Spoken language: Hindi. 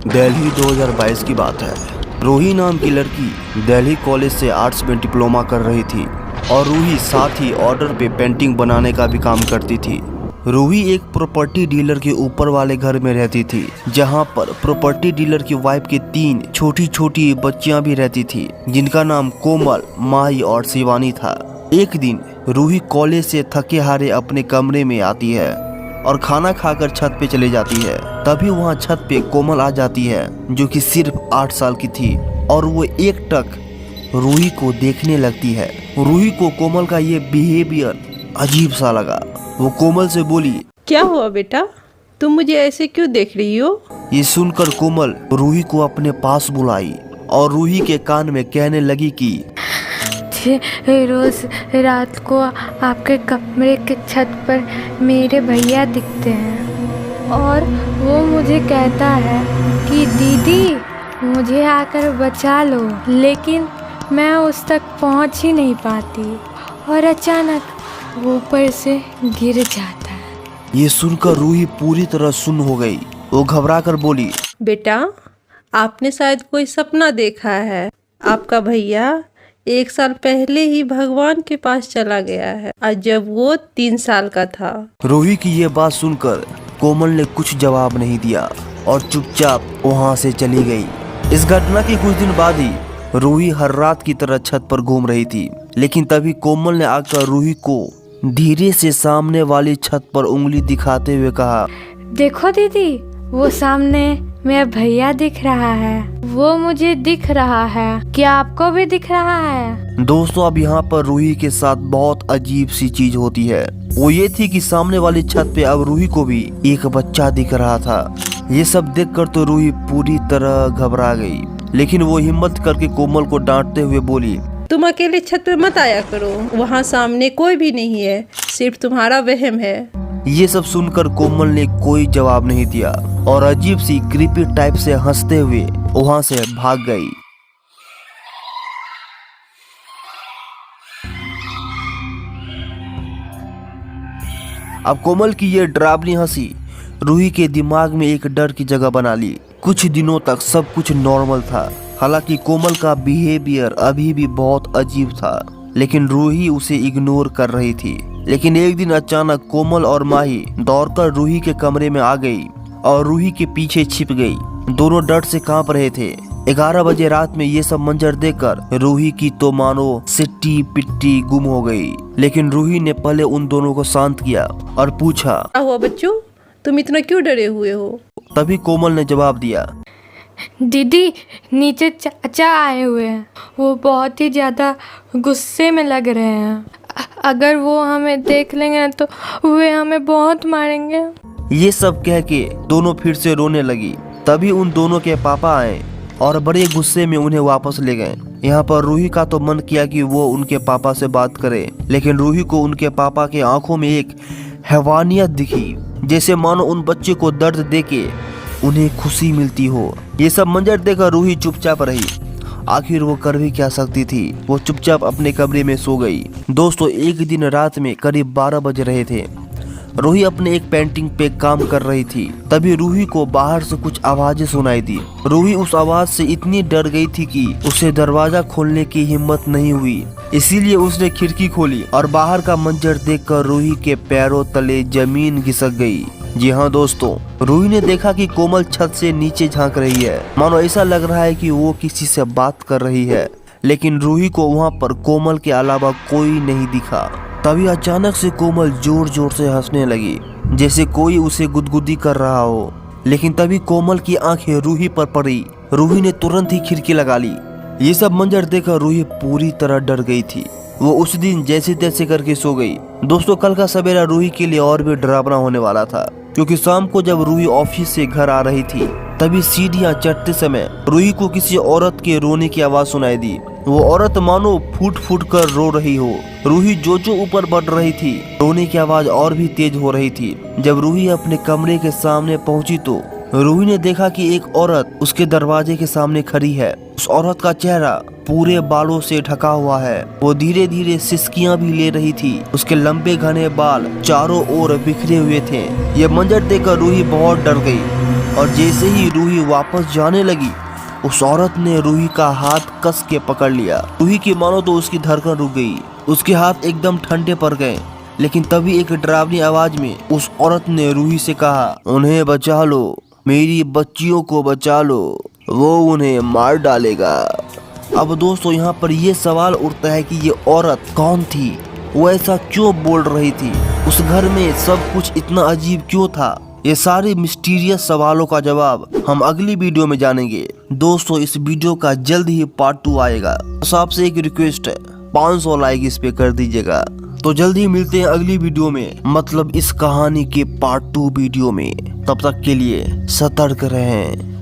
दिल्ली 2022 की बात है। रूही नाम की लड़की दिल्ली कॉलेज से आर्ट्स में डिप्लोमा कर रही थी और रूही साथ ही ऑर्डर पे पेंटिंग बनाने का भी काम करती थी। रूही एक प्रॉपर्टी डीलर के ऊपर वाले घर में रहती थी, जहां पर प्रॉपर्टी डीलर की वाइफ की 3 छोटी छोटी बच्चियां भी रहती थी, जिनका नाम कोमल, माही और शिवानी था। एक दिन रूही कॉलेज से थके हारे अपने कमरे में आती है और खाना खाकर छत पे चले जाती है। तभी वहाँ छत पे कोमल आ जाती है, जो कि सिर्फ 8 साल की थी, और वो एकटक रूही को देखने लगती है। रूही को कोमल का ये बिहेवियर अजीब सा लगा। वो कोमल से बोली, क्या हुआ बेटा, तुम मुझे ऐसे क्यों देख रही हो? ये सुनकर कोमल रूही को अपने पास बुलाई और रूही के कान में कहने लगी कि रोज रात को आपके कमरे के छत पर मेरे भैया दिखते हैं और वो मुझे कहता है कि दीदी मुझे आकर बचा लो, लेकिन मैं उस तक पहुंच ही नहीं पाती और अचानक वो ऊपर से गिर जाता है। ये सुनकर रूही पूरी तरह सुन्न हो गई। वो घबरा कर बोली, बेटा, आपने शायद कोई सपना देखा है। आपका भैया 1 साल पहले ही भगवान के पास चला गया है, और जब वो 3 साल का था। रूही की ये बात सुनकर कोमल ने कुछ जवाब नहीं दिया और चुपचाप वहाँ से चली गई। इस घटना के कुछ दिन बाद ही रूही हर रात की तरह छत पर घूम रही थी, लेकिन तभी कोमल ने आकर रूही को धीरे से सामने वाली छत पर उंगली दिखाते हुए कहा, देखो दीदी, वो सामने मेरा भैया दिख रहा है, वो मुझे दिख रहा है, क्या आपको भी दिख रहा है? दोस्तों, अब यहाँ पर रूही के साथ बहुत अजीब सी चीज होती है। वो ये थी कि सामने वाली छत पे अब रूही को भी एक बच्चा दिख रहा था। ये सब देखकर तो रूही पूरी तरह घबरा गई, लेकिन वो हिम्मत करके कोमल को डांटते हुए बोली, तुम अकेले छत पे मत आया करो, वहाँ सामने कोई भी नहीं है, सिर्फ तुम्हारा वहम है। ये सब सुनकर कोमल ने कोई जवाब नहीं दिया और अजीब सी क्रीपी टाइप से हंसते हुए वहाँ से भाग गई। अब कोमल की ये डरावनी हंसी रूही के दिमाग में एक डर की जगह बना ली। कुछ दिनों तक सब कुछ नॉर्मल था। हालांकि कोमल का बिहेवियर अभी भी बहुत अजीब था, लेकिन रूही उसे इग्नोर कर रही थी। लेकिन एक दिन अचानक कोमल और माही दौड़कर रूही के कमरे में आ गई और रूही के पीछे छिप गई। दोनों डर से कांप रहे थे। 11 बजे रात में ये सब मंजर देखकर रूही की तो मानो सिट्टी पिट्टी गुम हो गई। लेकिन रूही ने पहले उन दोनों को शांत किया और पूछा, क्या हुआ बच्चों, तुम इतना क्यों डरे हुए हो? तभी कोमल ने जवाब दिया, दीदी, नीचे चाचा आए हुए हैं, वो बहुत ही ज्यादा गुस्से में लग रहे हैं। अगर वो हमें देख लेंगे तो वे हमें बहुत मारेंगे। ये सब कह के दोनों फिर से रोने लगी। तभी उन दोनों के पापा आए और बड़े गुस्से में उन्हें वापस ले गए। यहाँ पर रूही का तो मन किया कि वो उनके पापा से बात करे, लेकिन रूही को उनके पापा के आंखों में एक हैवानियत दिखी, जैसे मानो उन बच्चे को दर्द देके उन्हें खुशी मिलती हो। ये सब मंजर देखकर रूही चुपचाप रही। आखिर वो कर भी क्या सकती थी। वो चुपचाप अपने कमरे में सो गई। दोस्तों, एक दिन रात में करीब 12 बज रहे थे। रूही अपने एक पेंटिंग पे काम कर रही थी। तभी रूही को बाहर से कुछ आवाजें सुनाई दी। रूही उस आवाज से इतनी डर गई थी कि उसे दरवाजा खोलने की हिम्मत नहीं हुई। इसीलिए उसने खिड़की खोली और बाहर का मंजर देखकर रूही के पैरों तले जमीन खिसक गई। जी हाँ दोस्तों, रूही ने देखा कि कोमल छत से नीचे झांक रही है। मानो ऐसा लग रहा है कि वो किसी से बात कर रही है, लेकिन रूही को वहाँ पर कोमल के अलावा कोई नहीं दिखा। तभी अचानक से कोमल जोर जोर से हंसने लगी, जैसे कोई उसे गुदगुदी कर रहा हो। लेकिन तभी कोमल की आंखें रूही पर पड़ी। रूही ने तुरंत ही खिड़की लगा ली। ये सब मंजर देखकर रूही पूरी तरह डर गई थी। वो उस दिन जैसे तैसे करके सो गई। दोस्तों, कल का सवेरा रूही के लिए और भी डरावना होने वाला था, क्योंकि शाम को जब रूही ऑफिस से घर आ रही थी, तभी सीढ़ियां चढ़ते समय रूही को किसी औरत के रोने की आवाज सुनाई दी। वो औरत मानो फूट फूट कर रो रही हो। रूही जो ऊपर बढ़ रही थी, रोने की आवाज और भी तेज हो रही थी। जब रूही अपने कमरे के सामने पहुंची तो रूही ने देखा कि एक औरत उसके दरवाजे के सामने खड़ी है। उस औरत का चेहरा पूरे बालों से ढका हुआ है। वो धीरे धीरे सिसकियां भी ले रही थी। उसके लंबे घने बाल चारों ओर बिखरे हुए थे। ये मंजर देखकर रूही बहुत डर गई और जैसे ही रूही वापस जाने लगी, उस औरत ने रूही का हाथ कस के पकड़ लिया। रूही की मानो तो उसकी धड़कन रुक गई, उसके हाथ एकदम ठंडे पड़ गए। लेकिन तभी एक डरावनी आवाज में उस औरत ने रूही से कहा, उन्हें बचा लो, मेरी बच्चियों को बचा लो, वो उन्हें मार डालेगा। अब दोस्तों यहाँ पर ये सवाल उठता है कि ये औरत कौन थी, वो ऐसा क्यों बोल रही थी, उस घर में सब कुछ इतना अजीब क्यों था। ये सारे मिस्टीरियस सवालों का जवाब हम अगली वीडियो में जानेंगे। दोस्तों इस वीडियो का जल्द ही पार्ट 2 आएगा। बस आपसे एक रिक्वेस्ट है, 500 लाइक इस पे कर दीजिएगा। तो जल्द ही मिलते हैं अगली वीडियो में, मतलब इस कहानी के पार्ट 2 वीडियो में। तब तक के लिए सतर्क रहें।